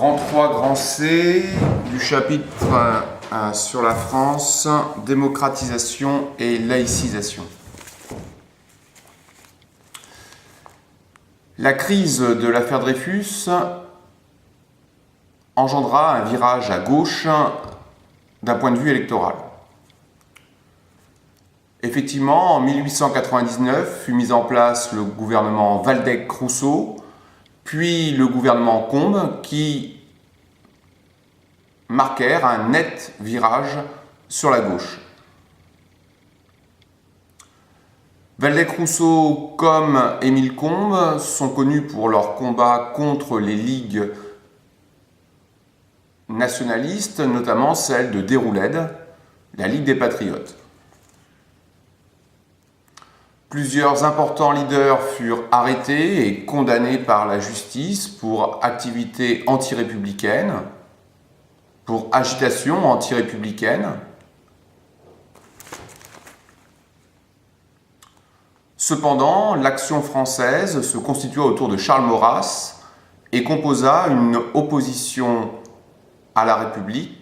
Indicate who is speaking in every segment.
Speaker 1: Grand 3, grand C, du chapitre sur la France, démocratisation et laïcisation. La crise de l'affaire Dreyfus engendra un virage à gauche d'un point de vue électoral. Effectivement, en 1899 fut mis en place le gouvernement Waldeck-Rousseau, puis le gouvernement Combes, qui marquèrent un net virage sur la gauche. Waldeck-Rousseau comme Émile Combes sont connus pour leur combat contre les ligues nationalistes, notamment celle de Déroulède, la Ligue des Patriotes. Plusieurs importants leaders furent arrêtés et condamnés par la justice pour activité anti-républicaine, pour agitation anti-républicaine. Cependant, l'Action française se constitua autour de Charles Maurras et composa une opposition à la République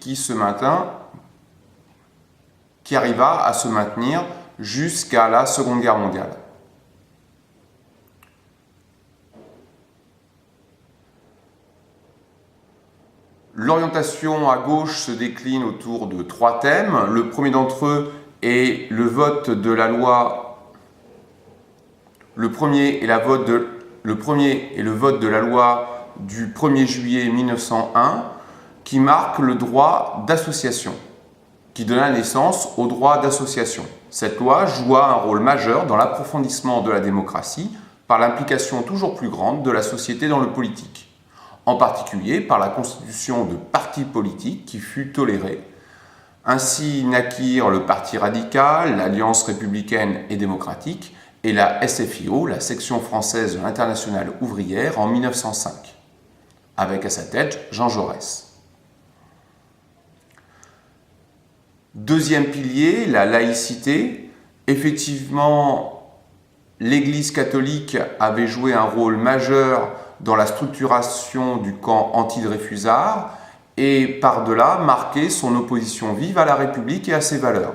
Speaker 1: qui arriva à se maintenir jusqu'à la Seconde Guerre mondiale. L'orientation à gauche se décline autour de trois thèmes. Le premier d'entre eux est le vote de la loi. Le premier est le vote de la loi du 1er juillet 1901 qui marque le droit d'association, qui donna naissance au droit d'association. Cette loi joua un rôle majeur dans l'approfondissement de la démocratie par l'implication toujours plus grande de la société dans le politique, en particulier par la constitution de partis politiques qui fut tolérée. Ainsi naquirent le Parti radical, l'Alliance républicaine et démocratique, et la SFIO, la section française de l'Internationale ouvrière, en 1905, avec à sa tête Jean Jaurès. Deuxième pilier, la laïcité. Effectivement, l'Église catholique avait joué un rôle majeur dans la structuration du camp anti-Dreyfusard et par-delà marqué son opposition vive à la République et à ses valeurs.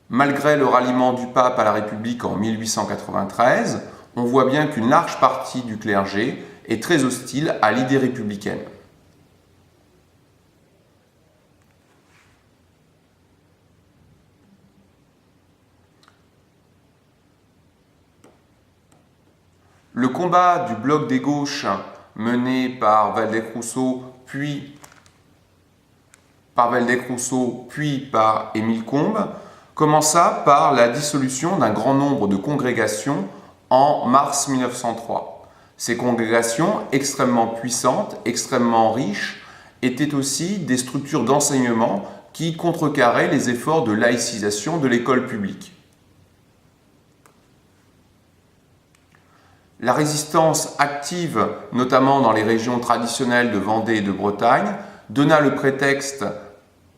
Speaker 1: Malgré le ralliement du pape à la République en 1893, on voit bien qu'une large partie du clergé est très hostile à l'idée républicaine. Le combat du bloc des gauches mené par Waldeck-Rousseau, puis par Émile Combes, commença par la dissolution d'un grand nombre de congrégations en mars 1903. Ces congrégations extrêmement puissantes, extrêmement riches, étaient aussi des structures d'enseignement qui contrecarraient les efforts de laïcisation de l'école publique. La résistance active, notamment dans les régions traditionnelles de Vendée et de Bretagne, donna le prétexte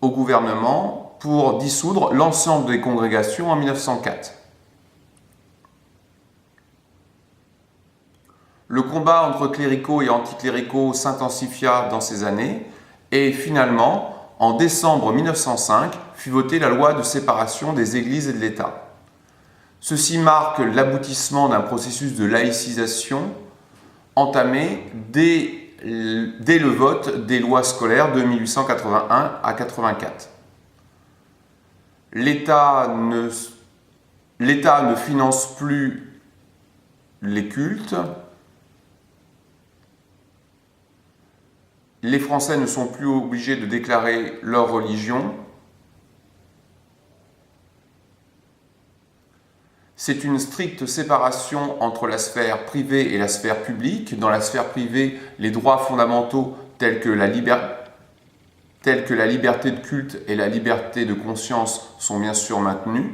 Speaker 1: au gouvernement pour dissoudre l'ensemble des congrégations en 1904. Le combat entre cléricaux et anticléricaux s'intensifia dans ces années et finalement, en décembre 1905, fut votée la loi de séparation des églises et de l'État. Ceci marque l'aboutissement d'un processus de laïcisation entamé dès le vote des lois scolaires de 1881 à 84. L'État ne finance plus les cultes. Les Français ne sont plus obligés de déclarer leur religion. C'est une stricte séparation entre la sphère privée et la sphère publique. Dans la sphère privée, les droits fondamentaux tels que la liberté de culte et la liberté de conscience sont bien sûr maintenus.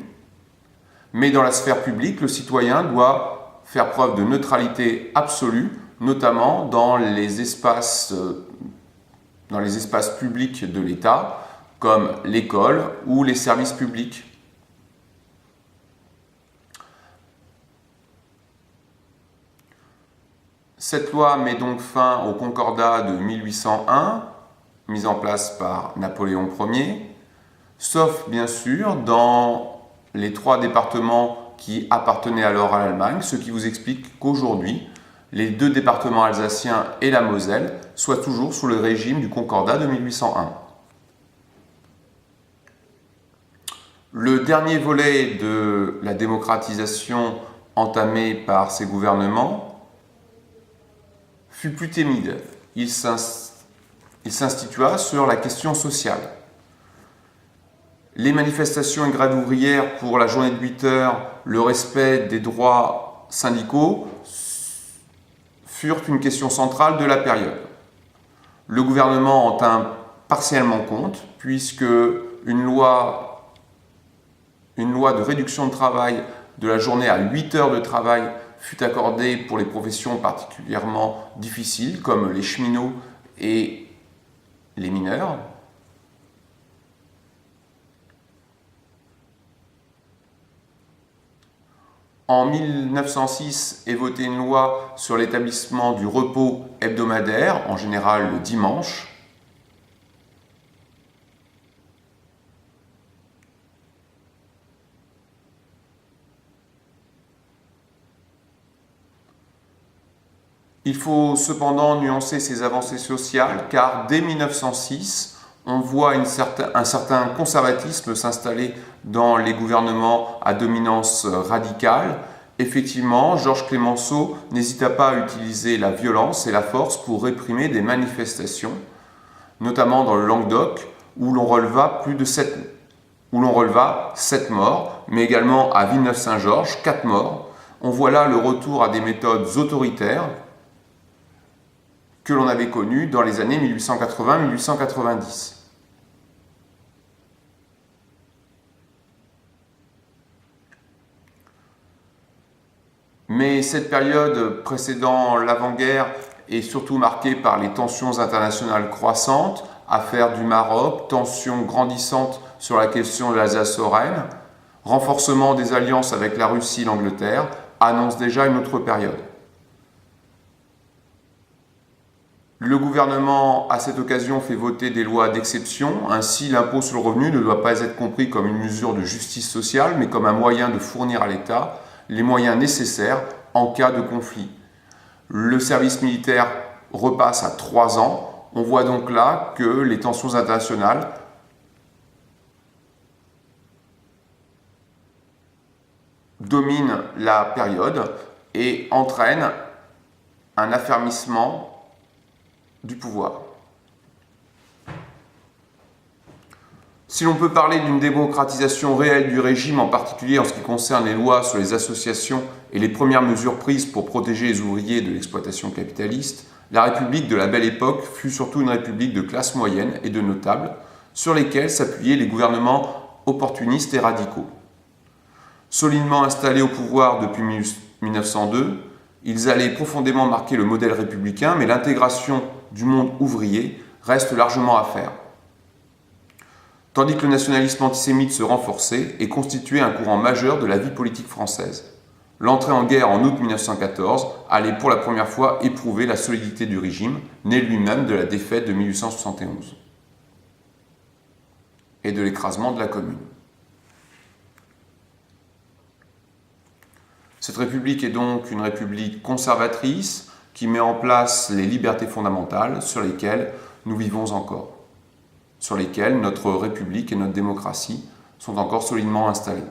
Speaker 1: Mais dans la sphère publique, le citoyen doit faire preuve de neutralité absolue, notamment dans les espaces publics de l'État, comme l'école ou les services publics. Cette loi met donc fin au Concordat de 1801, mis en place par Napoléon Ier, sauf bien sûr dans les 3 départements qui appartenaient alors à l'Allemagne, ce qui vous explique qu'aujourd'hui, les 2 départements alsaciens et la Moselle soient toujours sous le régime du Concordat de 1801. Le dernier volet de la démocratisation entamée par ces gouvernements fut plus timide. Il s'institua sur la question sociale. Les manifestations et grèves ouvrières pour la journée de 8 heures, le respect des droits syndicaux furent une question centrale de la période. Le gouvernement en tint partiellement compte, puisque une loi de réduction de travail de la journée à 8 heures de travail fut accordée pour les professions particulièrement difficiles, comme les cheminots et les mineurs. En 1906 est votée une loi sur l'établissement du repos hebdomadaire, en général le dimanche. Il faut cependant nuancer ces avancées sociales, car dès 1906, on voit un certain conservatisme s'installer dans les gouvernements à dominance radicale. Effectivement, Georges Clemenceau n'hésita pas à utiliser la violence et la force pour réprimer des manifestations, notamment dans le Languedoc, où l'on releva 7 morts, mais également à Villeneuve-Saint-Georges, 4 morts. On voit là le retour à des méthodes autoritaires que l'on avait connues dans les années 1880-1890. Mais cette période précédant l'avant-guerre est surtout marquée par les tensions internationales croissantes, affaire du Maroc, tensions grandissantes sur la question de l'Alsace-Lorraine, renforcement des alliances avec la Russie et l'Angleterre, annonce déjà une autre période. Le gouvernement, à cette occasion, fait voter des lois d'exception. Ainsi, l'impôt sur le revenu ne doit pas être compris comme une mesure de justice sociale, mais comme un moyen de fournir à l'État les moyens nécessaires en cas de conflit. Le service militaire repasse à 3 ans. On voit donc là que les tensions internationales dominent la période et entraînent un affermissement du pouvoir. Si l'on peut parler d'une démocratisation réelle du régime, en particulier en ce qui concerne les lois sur les associations et les premières mesures prises pour protéger les ouvriers de l'exploitation capitaliste, la République de la Belle Époque fut surtout une république de classe moyenne et de notables, sur lesquels s'appuyaient les gouvernements opportunistes et radicaux. Solidement installés au pouvoir depuis 1902, ils allaient profondément marquer le modèle républicain, mais l'intégration du monde ouvrier reste largement à faire. Tandis que le nationalisme antisémite se renforçait et constituait un courant majeur de la vie politique française. L'entrée en guerre en août 1914 allait pour la première fois éprouver la solidité du régime, né lui-même de la défaite de 1871 et de l'écrasement de la Commune. Cette république est donc une république conservatrice qui met en place les libertés fondamentales sur lesquelles nous vivons encore, sur lesquelles notre république et notre démocratie sont encore solidement installées.